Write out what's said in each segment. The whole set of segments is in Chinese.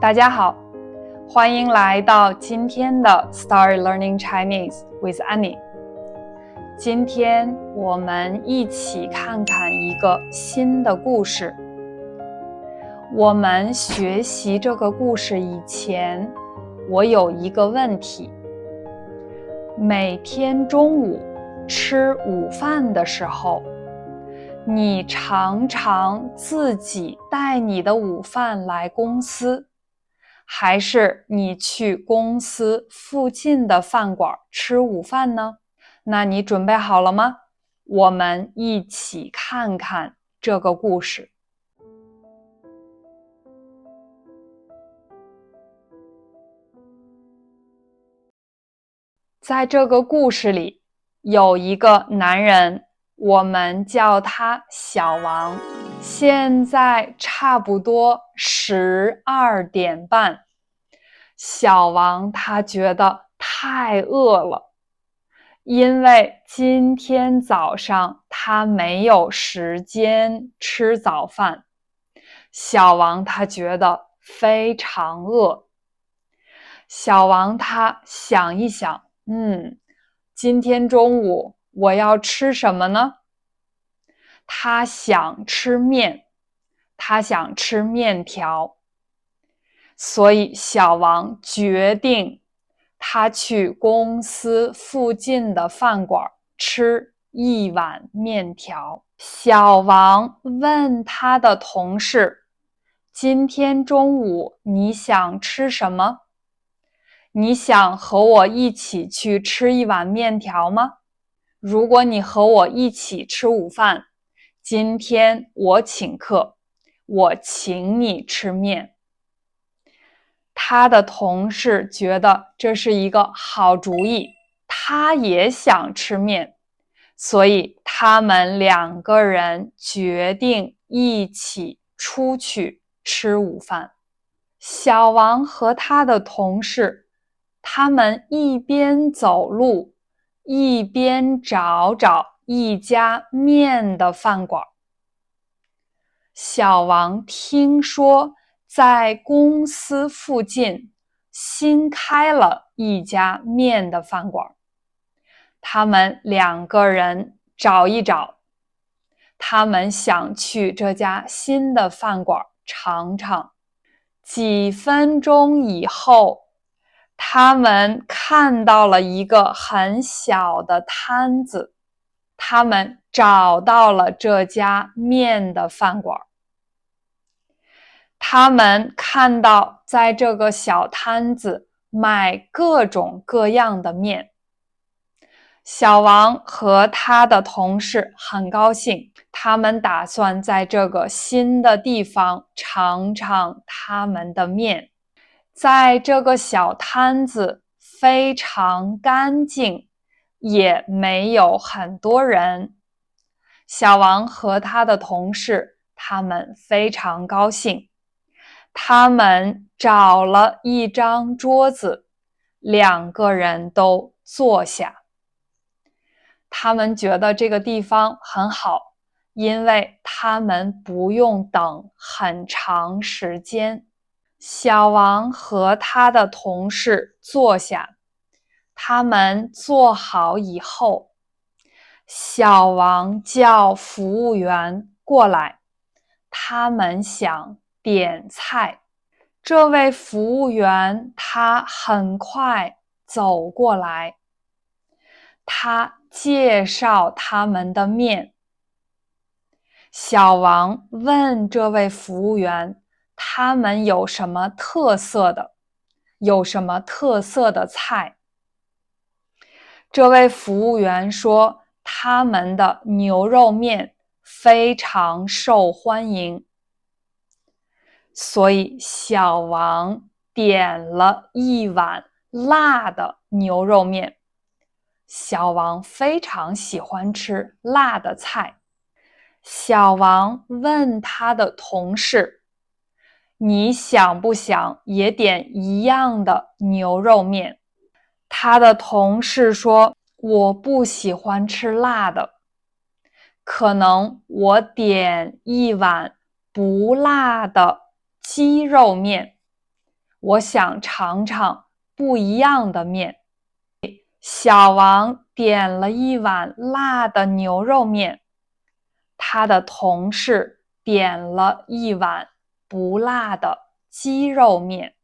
大家好，欢迎来到今天的 Start Learning Chinese with Annie。今天我们一起看看一个新的故事。我们学习这个故事以前，我有一个问题：每天中午吃午饭的时候，你常常自己带你的午饭来公司，还是你去公司附近的饭馆吃午饭呢？那你准备好了吗？我们一起看看这个故事。在这个故事里，有一个男人，我们叫他小王。现在差不多12点半，小王他觉得太饿了，因为今天早上他没有时间吃早饭。小王他觉得非常饿。小王他想一想，今天中午我要吃什么呢？他想吃面，他想吃面条。所以小王决定他去公司附近的饭馆吃一碗面条。小王问他的同事，今天中午你想吃什么？你想和我一起去吃一碗面条吗？如果你和我一起吃午饭，今天我请客，我请你吃面。他的同事觉得这是一个好主意，他也想吃面，所以他们2个人决定一起出去吃午饭。小王和他的同事，他们一边走路，一边找一家面的饭馆。小王听说在公司附近新开了一家面的饭馆，他们2个人找一找，他们想去这家新的饭馆尝尝。几分钟以后，他们看到了一个很小的摊子，他们找到了这家面的饭馆。他们看到在这个小摊子卖各种各样的面。小王和他的同事很高兴，他们打算在这个新的地方尝尝他们的面。在这个小摊子非常干净，也没有很多人。小王和他的同事，他们非常高兴。他们找了一张桌子，2个人都坐下。他们觉得这个地方很好，因为他们不用等很长时间。小王和他的同事坐下，他们坐好以后，小王叫服务员过来，他们想点菜。这位服务员他很快走过来，他介绍他们的面。小王问这位服务员，他们有什么特色的菜？这位服务员说，他们的牛肉面非常受欢迎。所以小王点了一碗辣的牛肉面。小王非常喜欢吃辣的菜。小王问他的同事，你想不想也点一样的牛肉面？他的同事说，我不喜欢吃辣的，可能我点一碗不辣的鸡肉面。我想尝尝不一样的面。小王点了一碗辣的牛肉面，他的同事点了一碗不辣的鸡肉面。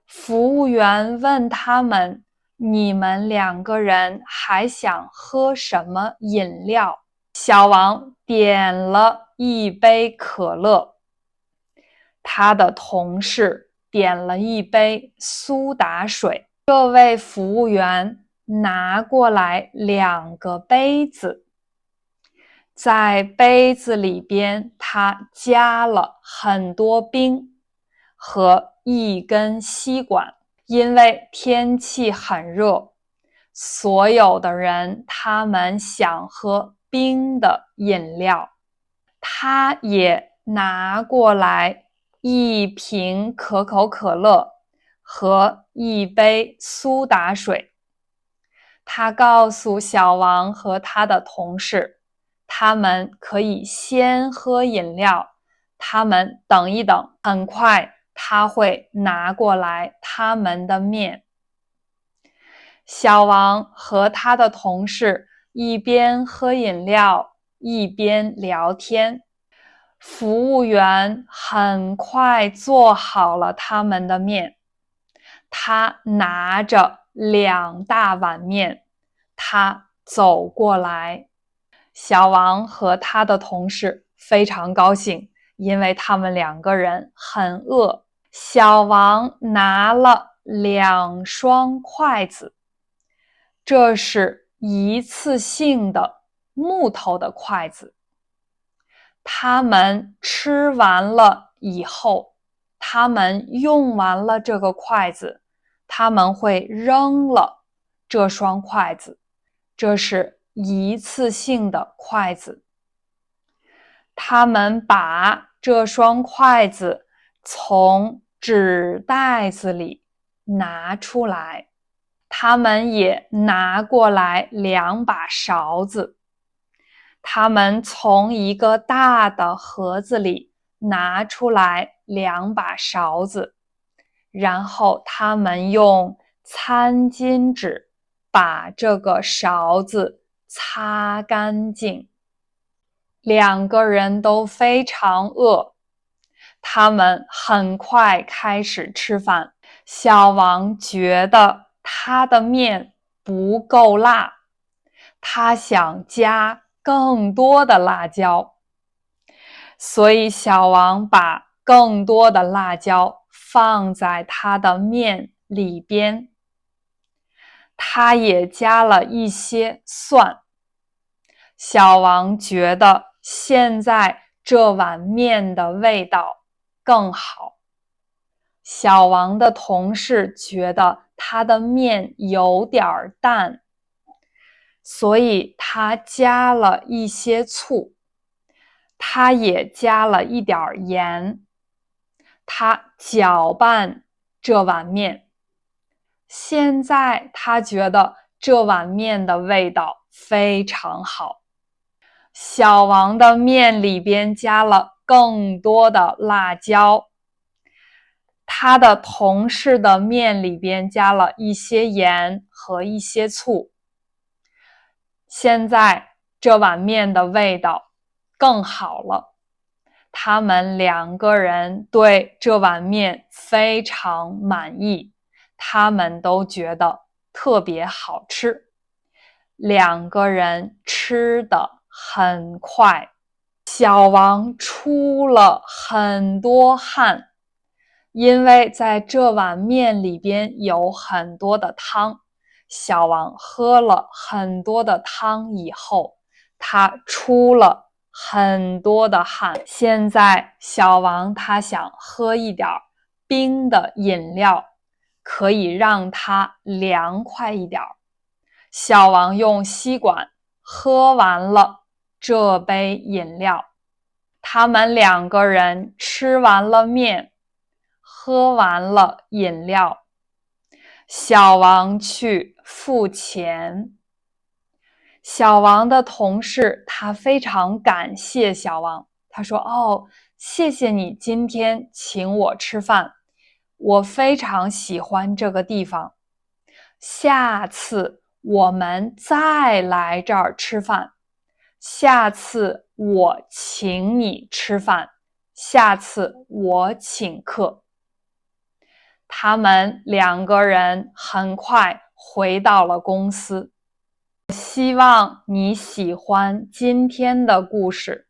服务员问他们：“你们2个人还想喝什么饮料？”小王点了一杯可乐，他的同事点了一杯苏打水。这位服务员拿过来2个杯子，在杯子里边他加了很多冰和一根吸管。因为天气很热，所有的人他们想喝冰的饮料。他也拿过来一瓶可口可乐和一杯苏打水。他告诉小王和他的同事，他们可以先喝饮料，他们等一等，很快他会拿过来他们的面。小王和他的同事一边喝饮料，一边聊天。服务员很快做好了他们的面，他拿着2大碗面，他走过来。小王和他的同事非常高兴，因为他们2个人很饿。小王拿了2双筷子，这是一次性的木头的筷子。他们吃完了以后，他们用完了这个筷子，他们会扔了这双筷子，这是一次性的筷子。他们把这双筷子从纸袋子里拿出来，他们也拿过来2把勺子。他们从一个大的盒子里拿出来2把勺子，然后他们用餐巾纸把这个勺子擦干净。2个人都非常饿，他们很快开始吃饭。小王觉得他的面不够辣，他想加更多的辣椒，所以小王把更多的辣椒放在他的面里边。他也加了一些蒜。小王觉得现在这碗面的味道更好。小王的同事觉得他的面有点淡，所以他加了一些醋，他也加了一点盐。他搅拌这碗面，现在他觉得这碗面的味道非常好。小王的面里边加了更多的辣椒，他的同事的面里边加了一些盐和一些醋。现在这碗面的味道更好了，他们2个人对这碗面非常满意，他们都觉得特别好吃。2个人吃得很快，小王出了很多汗，因为在这碗面里边有很多的汤。小王喝了很多的汤以后，他出了很多的汗。现在小王他想喝一点冰的饮料，可以让他凉快一点。小王用吸管喝完了这杯饮料。他们2个人吃完了面，喝完了饮料。小王去付钱。小王的同事他非常感谢小王，他说：“哦，谢谢你今天请我吃饭，我非常喜欢这个地方。下次我们再来这儿吃饭。下次我请你吃饭。下次我请客。他们2个人很快回到了公司。希望你喜欢今天的故事。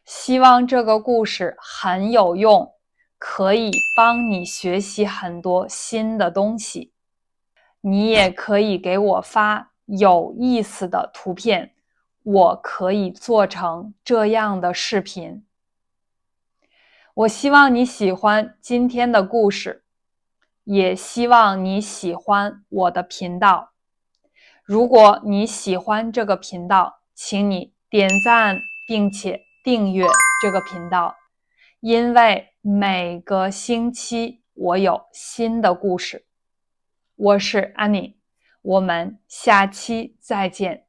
希望这个故事很有用，可以帮你学习很多新的东西。你也可以给我发有意思的图片，我可以做成这样的视频。我希望你喜欢今天的故事，也希望你喜欢我的频道。如果你喜欢这个频道，请你点赞并且订阅这个频道，因为每个星期我有新的故事。我是安妮，我们下期再见。